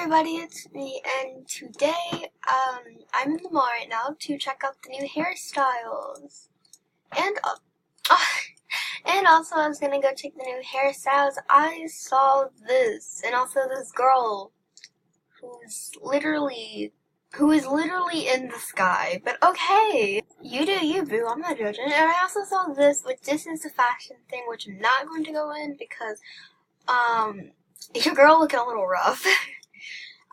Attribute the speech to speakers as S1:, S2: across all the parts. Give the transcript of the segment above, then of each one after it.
S1: everybody, it's me, and today, I'm in the mall right now to check out the new hairstyles. And, and also I was gonna go check the new hairstyles. I saw this, and also this girl who is literally in the sky. But okay, you do you, boo, I'm not judging. And I also saw this, which this is a fashion thing, which I'm not going to go in because, your girl looking a little rough.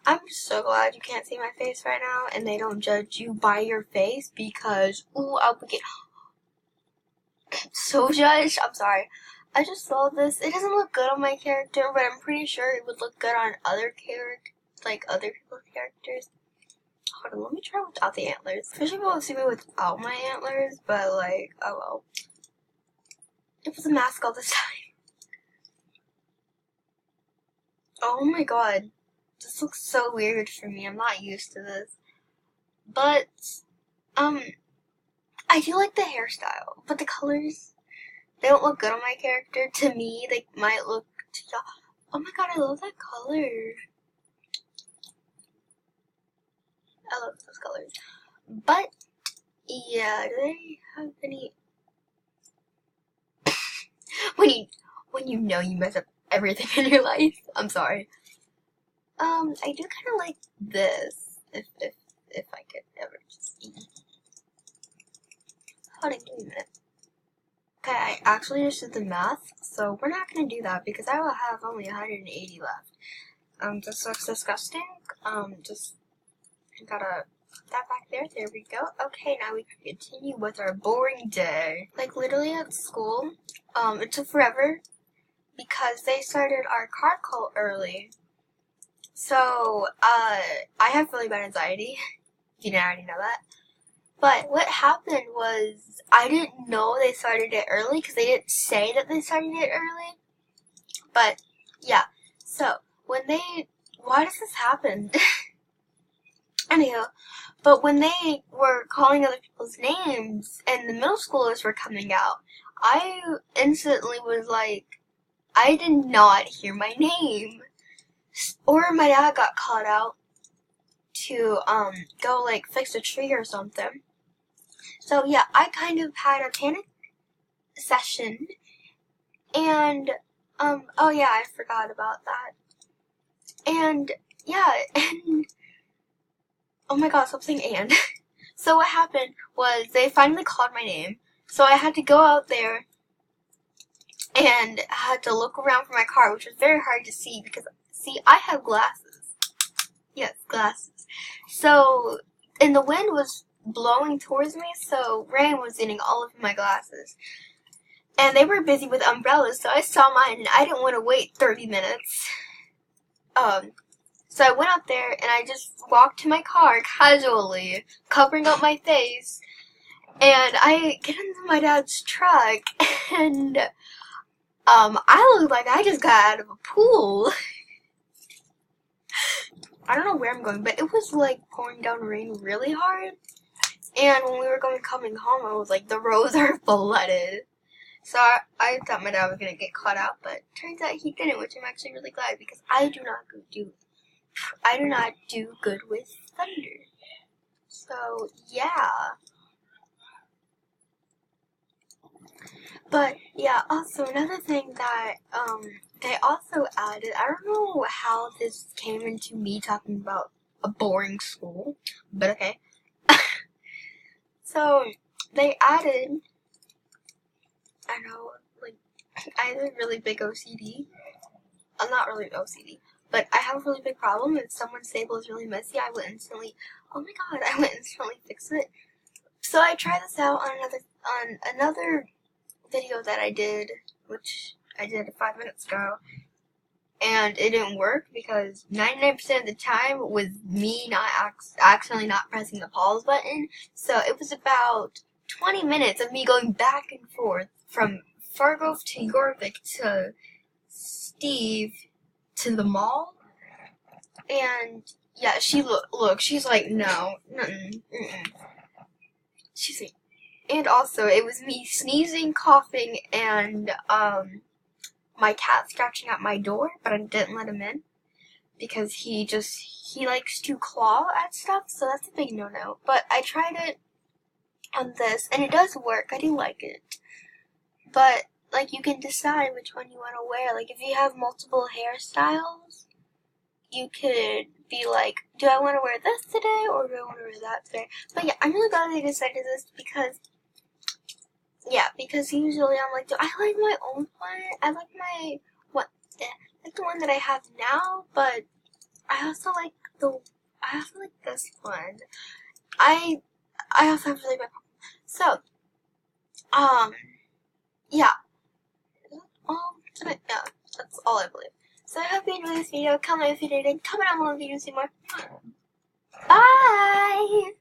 S1: I'm so glad you can't see my face right now and they don't judge you by your face because, ooh, I would get so judged. I'm sorry. I just saw this. It doesn't look good on my character, but I'm pretty sure it would look good on other other people's characters. Hold on, let me try without the antlers. Especially people will see me without my antlers, but like, oh well. It was a mask all this time. Oh my god. This looks so weird for me. I'm not used to this. But, I do like the hairstyle. But the colors, they don't look good on my character. To me, they might look to y'all. Oh my god, I love that color. I love those colors. But, yeah, do they have any... when you know you mess up everything in your life. I'm sorry. I do kind of like this, if I could ever just eat. Hold on, give me a minute. Okay, I actually just did the math, so we're not gonna do that because I will have only 180 left. This looks disgusting. Just gotta put that back there. There we go. Okay, now we can continue with our boring day. Like literally at school, it took forever because they started our card call early. So, I have really bad anxiety, if you didn't already know that. But what happened was, I didn't know they started it early, because they didn't say that they started it early. But, yeah. So, why does this happen? Anyhow, but when they were calling other people's names, and the middle schoolers were coming out, I instantly was like, I did not hear my name. Or my dad got called out to go like fix a tree or something. So yeah, I kind of had a panic session, and oh yeah, I forgot about that. And yeah, and oh my god, stop saying and. So what happened was they finally called my name, so I had to go out there and I had to look around for my car, which was very hard to see because see, I have glasses. Yes, glasses. So, and the wind was blowing towards me, so rain was hitting all of my glasses. And they were busy with umbrellas, so I saw mine, and I didn't want to wait 30 minutes. So I went up there, and I just walked to my car casually, covering up my face. And I get into my dad's truck, and I looked like I just got out of a pool. I don't know where I'm going, but it was like pouring down rain really hard. And when we were coming home, I was like, the roads are flooded. So I thought my dad was going to get caught out, but turns out he didn't, which I'm actually really glad because I do not do good with thunder. So yeah. But yeah, also another thing that they also added, I don't know how this came into me talking about a boring school, but okay. So they added, I know, like, I have a really big OCD. I'm not really OCD, but I have a really big problem. If someone's table is really messy, I will instantly, oh my god, I will instantly fix it. So I tried this out on another video that I did, which I did 5 minutes ago, and it didn't work because 99% of the time was me not accidentally not pressing the pause button. So it was about 20 minutes of me going back and forth from Fargo to Yorvik to Steve to the mall. And yeah, she's like, no, she's like, and also it was me sneezing, coughing, and my cat scratching at my door, but I didn't let him in. because he likes to claw at stuff, so that's a big no-no. But I tried it on this, and it does work. I do like it. But, like, you can decide which one you want to wear. Like, if you have multiple hairstyles, you could be like, do I want to wear this today, or do I want to wear that today? But yeah, I'm really glad they decided this because usually I'm like, do I like my own one? I like like the one that I have now, but I also like this one. I also have really bad problems. So, yeah. Yeah, that's all I believe. So I hope you enjoyed this video. Comment if you did, and comment down below if you want to see more. Bye!